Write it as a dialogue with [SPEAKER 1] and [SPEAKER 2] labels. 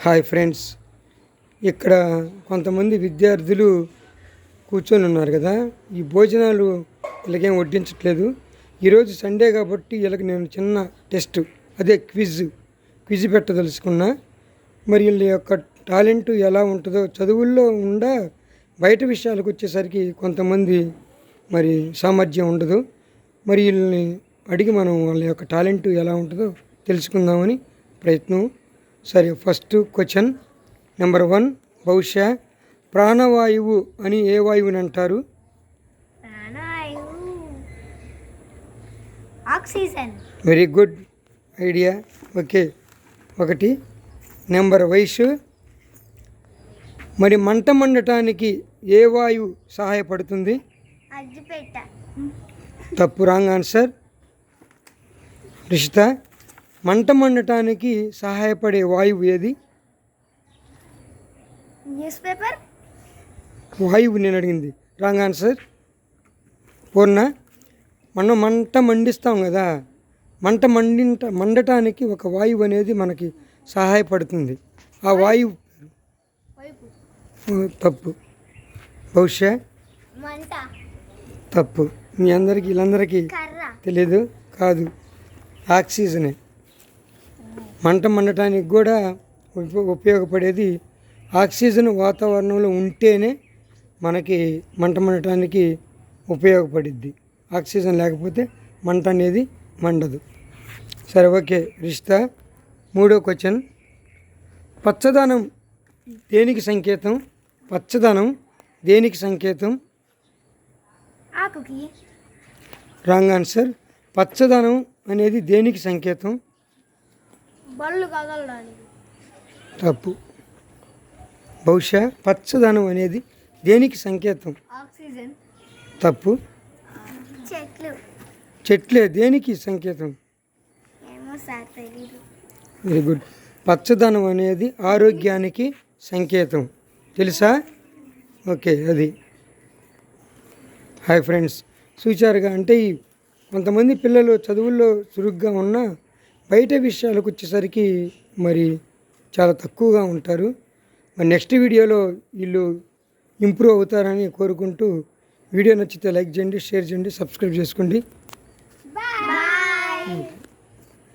[SPEAKER 1] Hi friends, ఇక్కడ కొంతమంది విద్యార్థులు కూర్చొని ఉన్నారు కదా. ఈ భోజనాలు వీళ్ళకేం వడ్డించట్లేదు. ఈరోజు సండే కాబట్టి వీళ్ళకి నేను చిన్న టెస్ట్, అదే క్విజ్ పెట్టదలుచుకున్నా. మరి వీళ్ళ యొక్క టాలెంట్ ఎలా ఉంటుందో చదువుల్లో బయట విషయాలకు వచ్చేసరికి కొంతమంది మరి సామర్థ్యం ఉండదు. మరి వీళ్ళని అడిగి మనం వాళ్ళ యొక్క టాలెంట్ ఎలా ఉంటుందో తెలుసుకుందామని ప్రయత్నం. సరే, ఫస్ట్ క్వశ్చన్ నెంబర్ 1. బహుశా ప్రాణవాయువు అని ఏ వాయువుని అంటారు?
[SPEAKER 2] Oxygen.
[SPEAKER 1] Very good idea. Okay, 1. Number Vaishu, మరి మంట మండటానికి ఏ వాయువు సహాయపడుతుంది?
[SPEAKER 2] అగ్గిపెట్ట.
[SPEAKER 1] తప్పు, రాంగ్ ఆన్సర్. రిషిత, మంట మండటానికి సహాయపడే వాయువు ఏది?
[SPEAKER 2] News paper.
[SPEAKER 1] వాయువు నేను అడిగింది. Wrong answer. పూర్ణ, మనం మంట మండిస్తాం కదా, మండటానికి ఒక వాయువు అనేది మనకి సహాయపడుతుంది. ఆ వాయువు తప్పు. బహుశా తప్పు. వీళ్ళందరికీ తెలీదు. కాదు, ఆక్సిజనే. మంట మండటానికి కూడా ఉపయోగపడేది ఆక్సిజన్ వాతావరణంలో ఉంటేనే మనకి మంట మండటానికి ఉపయోగపడిద్ది. ఆక్సిజన్ లేకపోతే మంట అనేది మండదు. సరే, ఓకే. రిషిత, 3వ క్వశ్చన్. పచ్చదనం దేనికి సంకేతం? పచ్చదనం దేనికి సంకేతం?
[SPEAKER 2] ఆకుకి.
[SPEAKER 1] Wrong answer. పచ్చదనం అనేది దేనికి సంకేతం?
[SPEAKER 2] బళ్ళు కదలడానికి.
[SPEAKER 1] తప్పు. బహుశా పచ్చదనం అనేది దేనికి సంకేతం?
[SPEAKER 2] ఆక్సిజన్.
[SPEAKER 1] తప్పు. చెట్లే దేనికి సంకేతం? Very good. పచ్చదనం అనేది ఆరోగ్యానికి సంకేతం, తెలుసా? ఓకే, అది. హాయ్ ఫ్రెండ్స్, చూచారుగా. అంటే కొంతమంది పిల్లలు చదువుల్లో చురుగ్గా ఉన్నా బయట విషయాలకు వచ్చేసరికి మరి చాలా తక్కువగా ఉంటారు. మరి నెక్స్ట్ వీడియోలో వీళ్ళు ఇంప్రూవ్ అవుతారని కోరుకుంటూ, వీడియో నచ్చితే లైక్ చేయండి, షేర్ చేయండి, సబ్స్క్రైబ్ చేసుకోండి.
[SPEAKER 2] బాయ్.